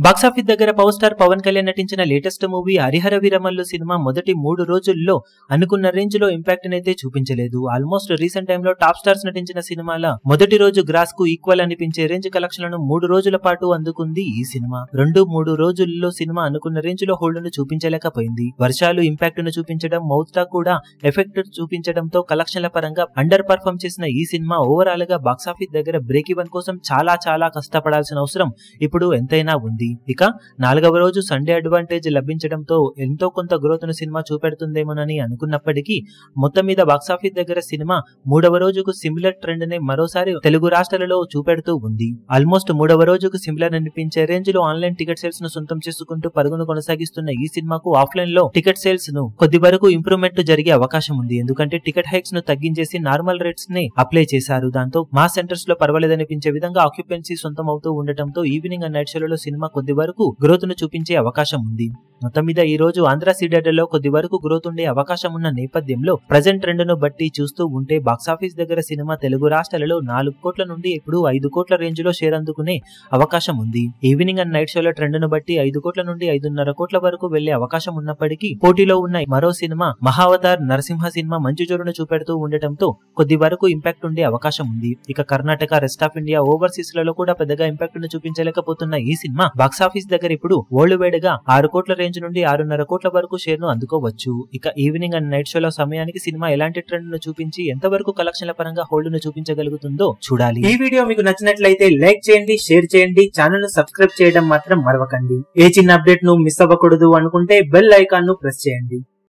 Box office దగ్గర power star Pawan Kalyan నటించిన latest movie Harihara Veeramallu cinema మొదటి 3 రోజుల్లో అనుకున్న రేంజ్ లో ఇంపాక్ట్ అయితే చూపించలేదు. ఆల్మోస్ట్ రీసెంట్ టైంలో టాప్ స్టార్స్ నటించిన సినిమాల మొదటి రోజు గ్రాస్ కు ఈక్వల్ అనిపించే రేంజ్ కలెక్షన్లను 3 రోజుల పాటు అందుకుంది ఈ సినిమా. 2-3 రోజుల్లో సినిమా అనుకున్న రేంజ్ లో హోల్డ్ ను చూపించలేకపోయింది. వర్షాలు ఇంపాక్ట్ ను చూపించడం, మౌత్ టాక్ కూడా ఎఫెక్ట్ చూపించడంతో కలెక్షన్ల పరంగా అండర్ పర్ఫార్మ్ చేసిన ఈ సినిమా ఓవరాల్ గా బాక్సాఫీస్ దగ్గర బ్రేక్ ఈవెన్ కోసం చాలా కష్టపడాల్సిన అవసరం ఇప్పుడు ఎంతైనా ఉంది. ఇక 4వ రోజు సండే అడ్వాంటేజ్ లభించడంతో ఎంతో కొంత గ్రోత్ ను సినిమా చూపెడుతుందేమోనని అనుకున్నప్పటికీ మొత్తం మీద బాక్సాఫీస్ దగ్గర సినిమా 3వ రోజుకు సిమిలర్ ట్రెండ్ ని మరోసారి తెలుగు రాష్ట్రాలలో చూపెడుతూ ఉంది. ఆల్మోస్ట్ 3వ రోజుకు సిమిలర్ అనిపించే రేంజ్ లో ఆన్లైన్ టికెట్ సేల్స్ ను సొంతం చేసుకుంటూ పరుగును కొనసాగిస్తున్న ఈ సినిమాకు ఆఫ్లైన్ లో టికెట్ సేల్స్ ను కొద్ది వరకు ఇంప్రూవ్మెంట్ జరిగే అవకాశం ఉంది. ఎందుకంటే టికెట్ హైక్స్ ను తగ్గించేసి నార్మల్ రేట్స్ ని అప్లై చేశారు. దాంతో మా సెంటర్స్ లో పర్వాలేదనిపించే విధంగా ఆక్యుపెన్సీ సొంతం అవుతూ ఉండటంతో ఈవినింగ్ అండ్ నైట్ షోలలో సినిమా కొద్ది వరకు గ్రోత్ ను చూపించే అవకాశం ఉంది. మొత్తం మీద ఈ రోజు ఆంధ్ర సీడెడ్లో కొద్ది వరకు గ్రోత్ ఉండే అవకాశం ఉన్న నేపథ్యంలో ప్రజెంట్ ట్రెండ్ ను బట్టి చూస్తూ ఉంటే బాక్సాఫీస్ దగ్గర సినిమా తెలుగు రాష్ట్రాలలో 4 కోట్ల నుండి ఇప్పుడు 5 కోట్ల రేంజ్ లో షేర్ అందుకునే అవకాశం ఉంది. ఈవినింగ్ అండ్ నైట్ షోల ట్రెండ్ ను బట్టి 5 కోట్ల నుండి 5.5 కోట్ల వరకు వెళ్లే అవకాశం ఉన్నప్పటికీ పోటీలో ఉన్న మరో సినిమా మహావతార్ నరసింహ సినిమా మంచి జోరును చూపెడుతూ ఉండటంతో కొద్ది వరకు ఇంపాక్ట్ ఉండే అవకాశం ఉంది. ఇక Karnataka, rest of India, overseas లలో కూడా పెద్దగా ఇంపాక్ట్ ను చూపించలేకపోతున్న ఈ సినిమా బాక్సాఫీస్ దగ్గర ఇప్పుడు వరల్డ్ వైడ్ గా 6 కోట్ల రేంజ్ నుండి 6.5 కోట్ల వరకు షేర్ ను అందుకోవచ్చు. ఇక ఈవినింగ్ అండ్ నైట్ షోల సమయానికి సినిమా ఎలాంటి ట్రెండ్ ను చూపించి ఎంతవరకు కలెక్షన్ల పరంగా హోల్డ్ ను చూపించగలుగుతుందో చూడాలి. ఈ వీడియో మీకు నచ్చినట్లయితే లైక్ చేయండి, షేర్ చేయండి, ఛానల్ ను సబ్స్క్రైబ్ చేయడం మాత్రం మరవకండి. ఏ చిన్న అప్డేట్ ను మిస్ అవ్వకూడదు అనుకుంటే బెల్ ఐకాన్ ను ప్రెస్ చేయండి.